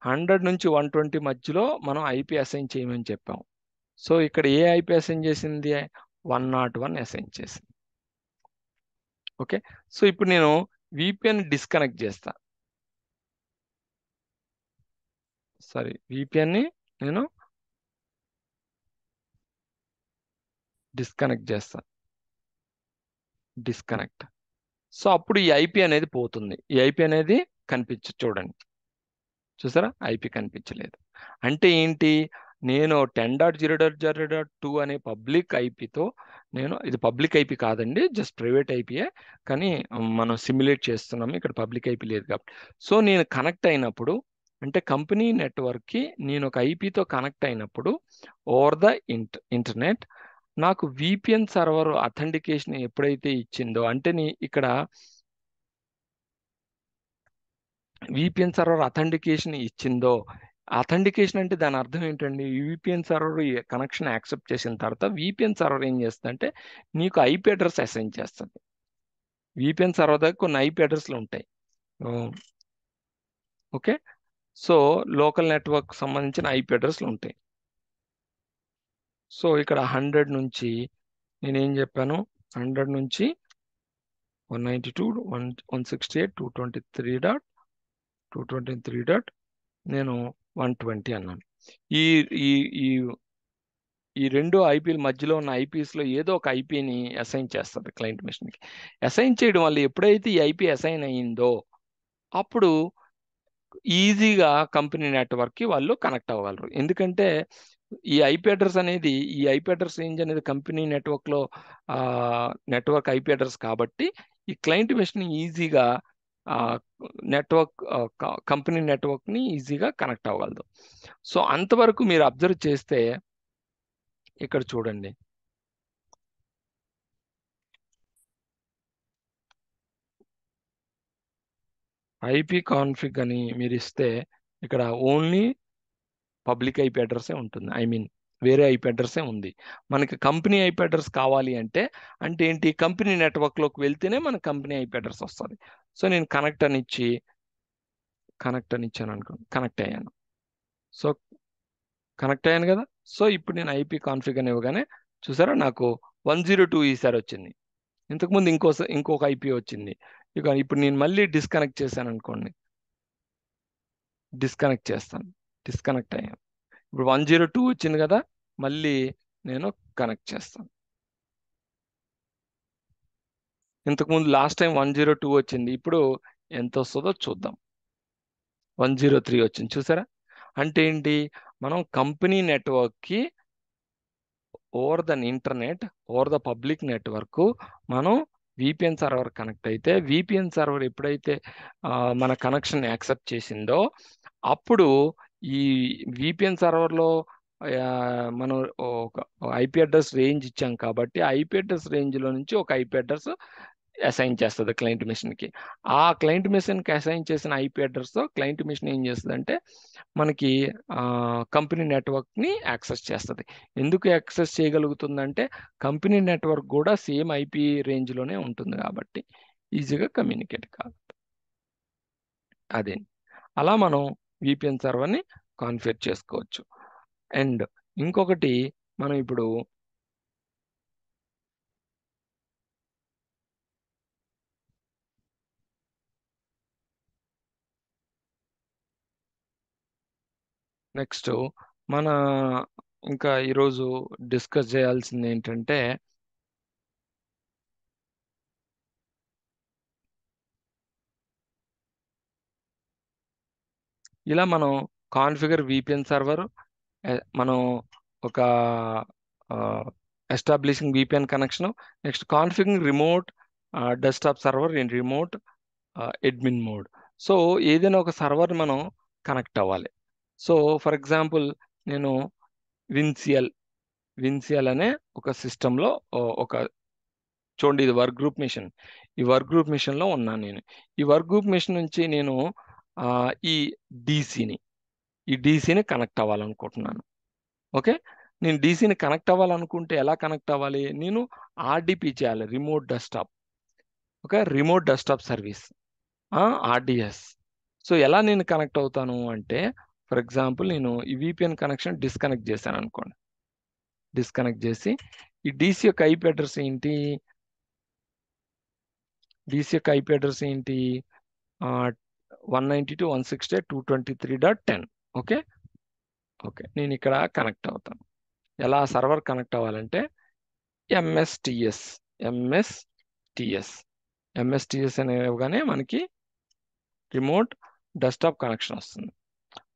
120 మధ్యలో మనం IP అసైన్ చేయమని చెప్పాం. సో ఇక్కడ ఏ IP అసైన్ చేసింది? 101 అసైన్ చేసింది. ఓకే, సో ఇప్పుడు నేను VPN డిస్కనెక్ట్ చేస్తా. VPN ని నేను డిస్కనెక్ట్ చేస్తా, డిస్కనెక్ట్. సో అప్పుడు ఈ ఐపీ అనేది పోతుంది, ఈ ఐపీ అనేది చూడండి, చూసారా ఐపీ కనిపించలేదు. అంటే ఏంటి, నేను 10.0.0.2 అనే పబ్లిక్ ఐపీతో నేను, ఇది పబ్లిక్ ఐపీ కాదండి, జస్ట్ ప్రైవేట్ ఐపీయే, కానీ మనం సిమ్యులేట్ చేస్తున్నాము, ఇక్కడ పబ్లిక్ ఐపీ లేదు కాబట్టి. సో నేను కనెక్ట్ అయినప్పుడు, అంటే కంపెనీ నెట్వర్క్కి నేను ఒక ఐపీతో కనెక్ట్ అయినప్పుడు ఓవర్ ద ఇంటర్నెట్, నాకు విపిఎన్ సర్వర్ అథెంటికేషన్ ఎప్పుడైతే ఇచ్చిందో, అంటే ఇక్కడ విపిఎన్ సర్వర్ అథెంటికేషన్ ఇచ్చిందో, అథెంటికేషన్ అంటే దాని అర్థం ఏంటండి, విపిఎన్ సర్వర్ కనెక్షన్ యాక్సెప్ట్ చేసిన తర్వాత విపిఎన్ సర్వర్ ఏం చేస్తుందంటే నీకు ఐపీ అడ్రస్ అసైన్ చేస్తుంది. విపిఎన్ సర్వర్ దగ్గర కొన్ని ఐపీ అడ్రస్లు ఉంటాయి. ఓకే, సో లోకల్ నెట్వర్క్ సంబంధించిన ఐపీ అడ్రస్లు ఉంటాయి. సో ఇక్కడ 100 నుంచి నేనేం చెప్పాను, 100 నుంచి 192 168 223 నేను 120 అన్నాను. ఈ ఈ ఈ ఈ రెండు ఐపీల మధ్యలో ఉన్న ఐపీస్లో ఏదో ఒక ఐపీని అసైన్ చేస్తుంది క్లయింట్ మెషిన్కి. అసైన్ చేయడం వల్ల ఎప్పుడైతే ఈ ఐపీ అసైన్ అయ్యిందో అప్పుడు ఈజీగా కంపెనీ నెట్వర్క్కి వాళ్ళు కనెక్ట్ అవ్వగలరు. ఎందుకంటే ఈ ఐపీ అడ్రస్ అనేది, ఈ ఐపీ అడ్రస్ రేంజ్ అనేది కంపెనీ నెట్వర్క్లో నెట్వర్క్ ఐపీ అడ్రస్ కాబట్టి ఈ క్లయింట్ మెషిన్ ఈజీగా నెట్వర్క్ కంపెనీ నెట్వర్క్ని ఈజీగా కనెక్ట్ అవ్వగలదు. సో అంతవరకు మీరు అబ్జర్వ్ చేస్తే ఇక్కడ చూడండి, ఐపీ కాన్ఫిగ్ అని మీరు ఇస్తే ఇక్కడ ఓన్లీ పబ్లిక్ ఐపీ అడ్రస్సే ఉంటుంది, ఐ మీన్ వేరే ఐపీ అడ్రస్సే ఉంది. మనకి కంపెనీ ఐపీ అడ్రస్ కావాలి అంటే ఏంటి, కంపెనీ నెట్వర్క్లోకి వెళ్తేనే మనకు కంపెనీ ఐపీ అడ్రస్ వస్తుంది. సో నేను కనెక్ట్ అని ఇచ్చాను అనుకో, కనెక్ట్ అయ్యాను. సో కనెక్ట్ అయ్యాను కదా. సో ఇప్పుడు నేను ఐపీ కాన్ఫిగ్ అని ఇవ్వగానే చూసారా నాకు 102 ఈసారి వచ్చింది. ఇంతకుముందు ఇంకొక ఐపీ వచ్చింది. ఇక ఇప్పుడు నేను మళ్ళీ డిస్కనెక్ట్ చేశాను అనుకోండి, డిస్కనెక్ట్ అయ్యాను. ఇప్పుడు 102 వచ్చింది కదా, మళ్ళీ నేను కనెక్ట్ చేస్తాను. ఇంతకుముందు లాస్ట్ టైం 102 వచ్చింది, ఇప్పుడు ఎంత వస్తుందో చూద్దాం. 103 వచ్చింది, చూసారా. అంటే ఏంటి, మనం కంపెనీ నెట్వర్క్కి over the internet, over the public network మనం విపిఎన్ సర్వర్ కనెక్ట్ అయితే, విపిఎన్ సర్వర్ ఎప్పుడైతే మన కనెక్షన్ యాక్సెప్ట్ చేసిందో అప్పుడు ఈ విపిఎన్ సర్వర్లో మనం ఒక ఐపీ అడ్రస్ రేంజ్ ఇచ్చాం కాబట్టి ఐపీ అడ్రస్ రేంజ్లో నుంచి ఒక ఐపీ అడ్రస్ అసైన్ చేస్తుంది క్లయింట్ మెషిన్కి. ఆ క్లయింట్ మెషిన్కి అసైన్ చేసిన ఐపీ అడ్రస్తో క్లయింట్ మెషిన్ ఏం చేస్తుంది అంటే మనకి కంపెనీ నెట్వర్క్ని యాక్సెస్ చేస్తుంది. ఎందుకు యాక్సెస్ చేయగలుగుతుందంటే కంపెనీ నెట్వర్క్ కూడా సేమ్ ఐపీ రేంజ్లోనే ఉంటుంది కాబట్టి ఈజీగా కమ్యూనికేట్ కాదు. అదే అలా మనం విపిఎన్ సర్వర్ని కాన్ఫిగర్ చేసుకోవచ్చు. అండ్ ఇంకొకటి మనం ఇప్పుడు నెక్స్ట్ మన ఇంకా ఈరోజు డిస్కస్ చేయాల్సింది ఏంటంటే ఇలా మనం కాన్ఫిగర్ విపిఎన్ సర్వర్, మనం ఒక establishing VPN connection, next configuring remote desktop server in remote admin mode. So ఏదైనా ఒక సర్వర్ మనం కనెక్ట్ అవ్వాలి. సో ఫర్ ఎగ్జాంపుల్ నేను విన్సియల్ అనే ఒక సిస్టంలో ఒక చూడండి, ఇది వర్క్ గ్రూప్ మిషన్, ఈ వర్క్ గ్రూప్ మిషన్లో ఉన్నాను నేను. ఈ వర్క్ గ్రూప్ మిషన్ నుంచి నేను ఈ డీసీని కనెక్ట్ అవ్వాలనుకుంటున్నాను. ఓకే, నేను డీసీని కనెక్ట్ అవ్వాలనుకుంటే ఎలా కనెక్ట్ అవ్వాలి, నేను ఆర్డిపి చేయాలి, remote desktop. Okay, remote desktop service, RDS. So ఎలా నేను కనెక్ట్ అవుతాను అంటే ఫర్ ఎగ్జాంపుల్ నేను ఈ విపిఎన్ కనెక్షన్ డిస్కనెక్ట్ చేశాను అనుకోండి, డిస్కనెక్ట్ చేసి ఈ డీసీ యొక్క ఐపీ అడ్రస్ ఏంటి, డీసీ యొక్క ఐపీ అడ్రస్ ఏంటి 192.168.223.10. ఓకే, నేను ఇక్కడ కనెక్ట్ అవుతాను. ఎలా సర్వర్ కనెక్ట్ అవ్వాలంటే ఎంఎస్టిఎస్ ఎంఎస్టిఎస్ ఎంఎస్టిఎస్ అనేవిగానే మనకి రిమోట్ డెస్క్టాప్ కనెక్షన్ వస్తుంది.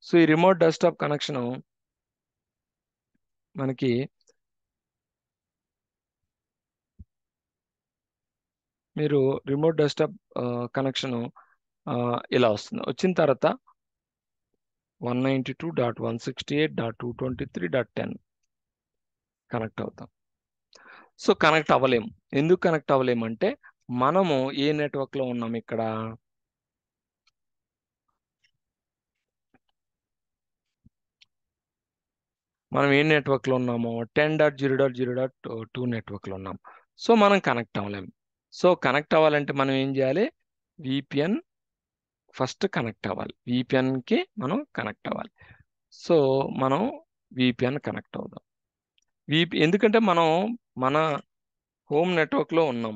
సో ఈ రిమోట్ డెస్క్టాప్ కనెక్షన్ మనకి మీరు రిమోట్ డెస్క్టాప్ కనెక్షన్ ఇలా వస్తుంది. వచ్చిన తర్వాత 192.168.223.10 కనెక్ట్ అవుతాం. సో కనెక్ట్ అవ్వలేము. ఎందుకు కనెక్ట్ అవ్వలేము అంటే మనము ఏ నెట్వర్క్ లో ఉన్నాం ఇక్కడ? మనం ఏ నెట్వర్క్ లో ఉన్నాము? 10.0.0.2 నెట్వర్క్ లో ఉన్నాం. సో మనం కనెక్ట్ అవ్వలేము. సో కనెక్ట్ అవ్వాలంటే మనం ఏం చేయాలి? విపిఎన్ ఫస్ట్ కనెక్ట్ అవ్వాలి. VPN కి మనం కనెక్ట్ అవ్వాలి. సో మనం VPN కనెక్ట్ అవుదాం. ఎందుకంటే మనం మన హోమ్ నెట్వర్క్ లో ఉన్నాం.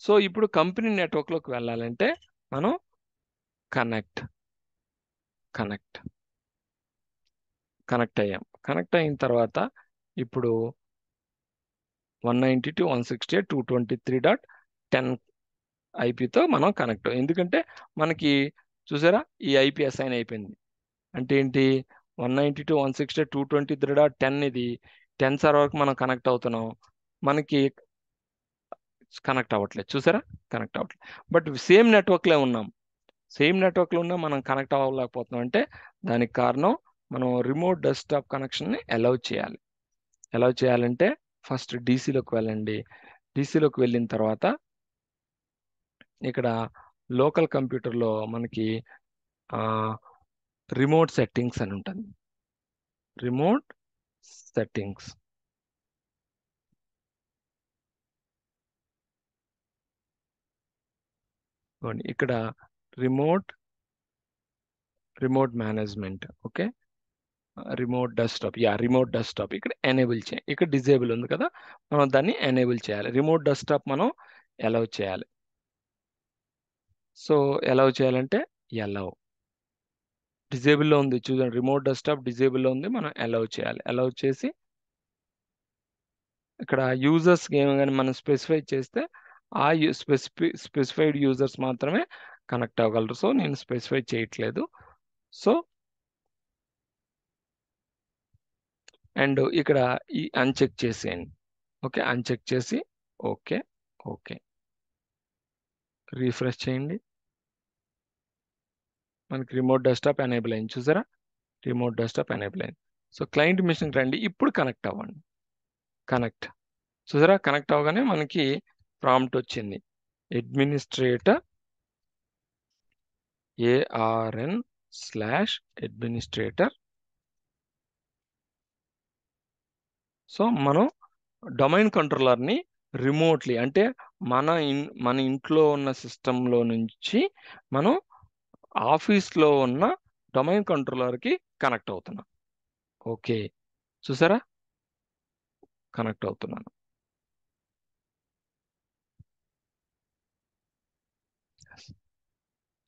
సో ఇప్పుడు కంపెనీ నెట్వర్క్ లోకి వెళ్ళాలంటే మనం కనెక్ట్ అయ్యాం. కనెక్ట్ అయిన తర్వాత ఇప్పుడు 192.168.223.10 ఐపీతో మనం కనెక్ట్. ఎందుకంటే మనకి చూసారా ఈ ఐపీ అసైన్ అయిపోయింది. అంటే ఏంటి? 192.168.223.10 ఇది 10 సర్వర్కి మనం కనెక్ట్ అవుతున్నాం. మనకి కనెక్ట్ అవ్వట్లేదు. చూసారా? కనెక్ట్ అవ్వట్లేదు. బట్ సేమ్ నెట్వర్క్లో ఉన్నాం. ఉన్నా మనం కనెక్ట్ అవ్వలేకపోతున్నాం. అంటే దానికి కారణం మనం రిమోట్ డెస్క్టాప్ కనెక్షన్ని అలౌ చేయాలి. ఎలా చేయాలంటే ఫస్ట్ డీసీలోకి వెళ్ళండి. డీసీలోకి వెళ్ళిన తర్వాత ఇక్కడ లోకల్ కంప్యూటర్లో మనకి రిమోట్ సెట్టింగ్స్ అని ఉంటుంది. రిమోట్ సెట్టింగ్స్ ఇక్కడ remote management. Okay, remote desktop. Remote desktop ఇక్కడ ఎనేబుల్ చేయాలి. ఇక్కడ డిజేబుల్ ఉంది కదా, మనం దాన్ని ఎనేబుల్ చేయాలి. రిమోట్ డెస్క్టాప్ మనం అలౌ చేయాలి. సో అలౌ చేయాలంటే అలౌ డిజేబుల్లో ఉంది చూడండి. రిమోట్ డెస్క్టాప్ డిజేబుల్లో ఉంది. మనం అలౌ చేయాలి. అలౌ చేసి ఇక్కడ యూజర్స్ కానీ మనం స్పెసిఫై చేస్తే ఆ స్పెసిఫైడ్ యూజర్స్ మాత్రమే కనెక్ట్ అవ్వగలరు. సో నేను స్పెసిఫై చేయట్లేదు. సో అండ్ ఇక్కడ ఈ అన్చెక్ చేసేయండి. ఓకే, అన్చెక్ చేసి ఓకే రీఫ్రెష్ చేయండి. మనకి రిమోట్ డెస్క్టాప్ ఎనేబుల్ అయింది. చూసారా? రిమోట్ డెస్క్టాప్ ఎనేబుల్ అయింది. సో క్లయింట్ మిషన్కి రండి. ఇప్పుడు కనెక్ట్ అవ్వండి. కనెక్ట్. చూసారా? కనెక్ట్ అవ్వగానే మనకి ప్రాంప్ట్ వచ్చింది. అడ్మినిస్ట్రేటర్ ARN/అడ్మినిస్ట్రేటర్. సో మనం డొమైన్ కంట్రోలర్ని రిమోట్లీ అంటే మన ఇంట్లో ఉన్న సిస్టంలో నుంచి మనం ఆఫీస్లో ఉన్న డొమైన్ కంట్రోలర్కి కనెక్ట్ అవుతున్నాం. ఓకే, చూసారా? కనెక్ట్ అవుతున్నాను.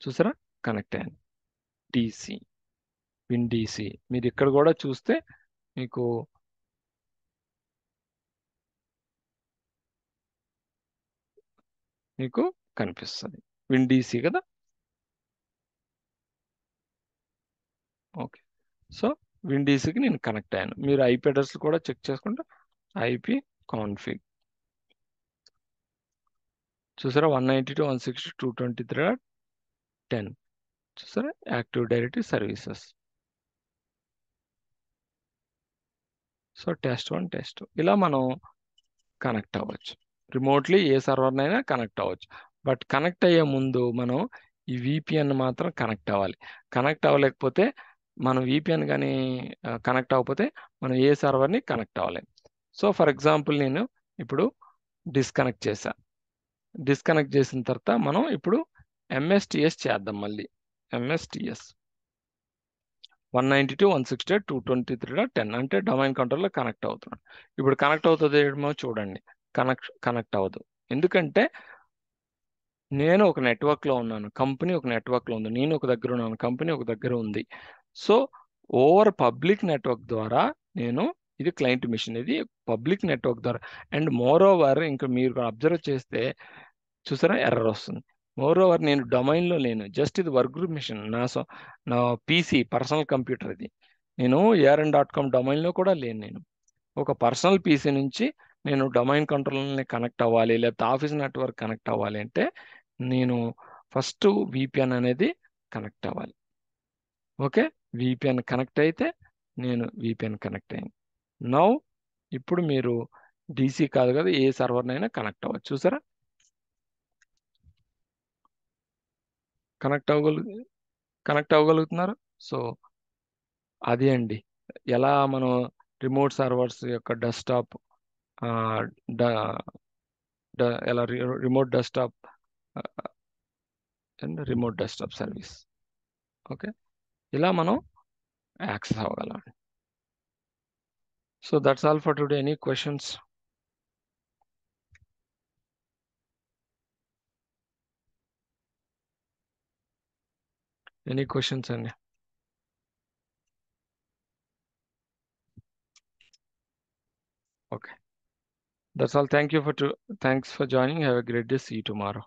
చూసారా? కనెక్ట్ అయ్యాను. DC WinDC మీరు ఇక్కడ కూడా చూస్తే మీకు కనిపిస్తుంది. WinDC కదా. ఓకే, సో WinDCకి నేను కనెక్ట్ అయ్యాను. మీరు IP అడ్రస్ కూడా చెక్ చేసుకుంటే IP కాన్ఫిగ్ చూసారా? 192.168.223.10 చూసారా? Active directory services. So test 1 test ఇలా మనం కనెక్ట్ అవ్వచ్చు. రిమోట్లీ ఏ సర్వర్నైనా కనెక్ట్ అవ్వచ్చు. బట్ కనెక్ట్ అయ్యే ముందు మనం ఈ VPN మాత్రం కనెక్ట్ అవ్వాలి. కనెక్ట్ అవ్వలేకపోతే మనం VPN కానీ కనెక్ట్ అవ్వకపోతే మనం ఏ సర్వర్ని కనెక్ట్ అవ్వలేం. సో ఫర్ ఎగ్జాంపుల్ నేను ఇప్పుడు డిస్కనెక్ట్ చేశాను. డిస్కనెక్ట్ చేసిన తర్వాత మనం ఇప్పుడు MSTS చేద్దాం. మళ్ళీ MSTS 192.168.223.10 అంటే డొమైన్ కంట్రోల్లో కనెక్ట్ అవుతున్నాడు. ఇప్పుడు కనెక్ట్ అవుతుంది ఏమో చూడండి. కనెక్ట్ అవ్వదు. ఎందుకంటే నేను ఒక నెట్వర్క్లో ఉన్నాను, కంపెనీ ఒక నెట్వర్క్లో ఉంది, నేను ఒక దగ్గర ఉన్నాను, కంపెనీ ఒక దగ్గర ఉంది. సో ఓవర్ పబ్లిక్ నెట్వర్క్ ద్వారా నేను ఇది క్లయింట్ మిషన్, ఇది పబ్లిక్ నెట్వర్క్ ద్వారా. అండ్ మోర్ ఓవర్ ఇంకా మీరు అబ్జర్వ్ చేస్తే చూసారా ఎర్రర్ వస్తుంది. మోర్ ఓవర్ నేను డొమైన్లో లేను, జస్ట్ ఇది వర్క్ గ్రూప్ మిషన్, నా పీసీ పర్సనల్ కంప్యూటర్ ఇది. నేను ARN.com డొమైన్లో కూడా లేను. నేను ఒక పర్సనల్ పీసీ నుంచి నేను డొమైన్ కంట్రోల్ని కనెక్ట్ అవ్వాలి, లేకపోతే ఆఫీస్ నెట్వర్క్ కనెక్ట్ అవ్వాలి అంటే నేను ఫస్ట్ VPN అనేది కనెక్ట్ అవ్వాలి. ఓకే, VPN కనెక్ట్ అయితే నేను VPN కనెక్ట్ అయ్యాను. నౌ ఇప్పుడు మీరు DC కాదు కదా, ఏ సర్వర్నైనా కనెక్ట్ అవ్వచ్చు. చూసారా కనెక్ట్ అవ్వగలుగుతున్నారు. సో అది అండి ఎలా మనం రిమోట్ సర్వర్స్ యొక్క డెస్క్టాప్ ఎలా remote desktop and remote desktop service. Okay, ఇలా మనం యాక్సెస్ అవ్వగలం. So that's all for today. Any questions? Any questions అండి? Okay, that's all. Thanks for joining. Have a great day. See you tomorrow.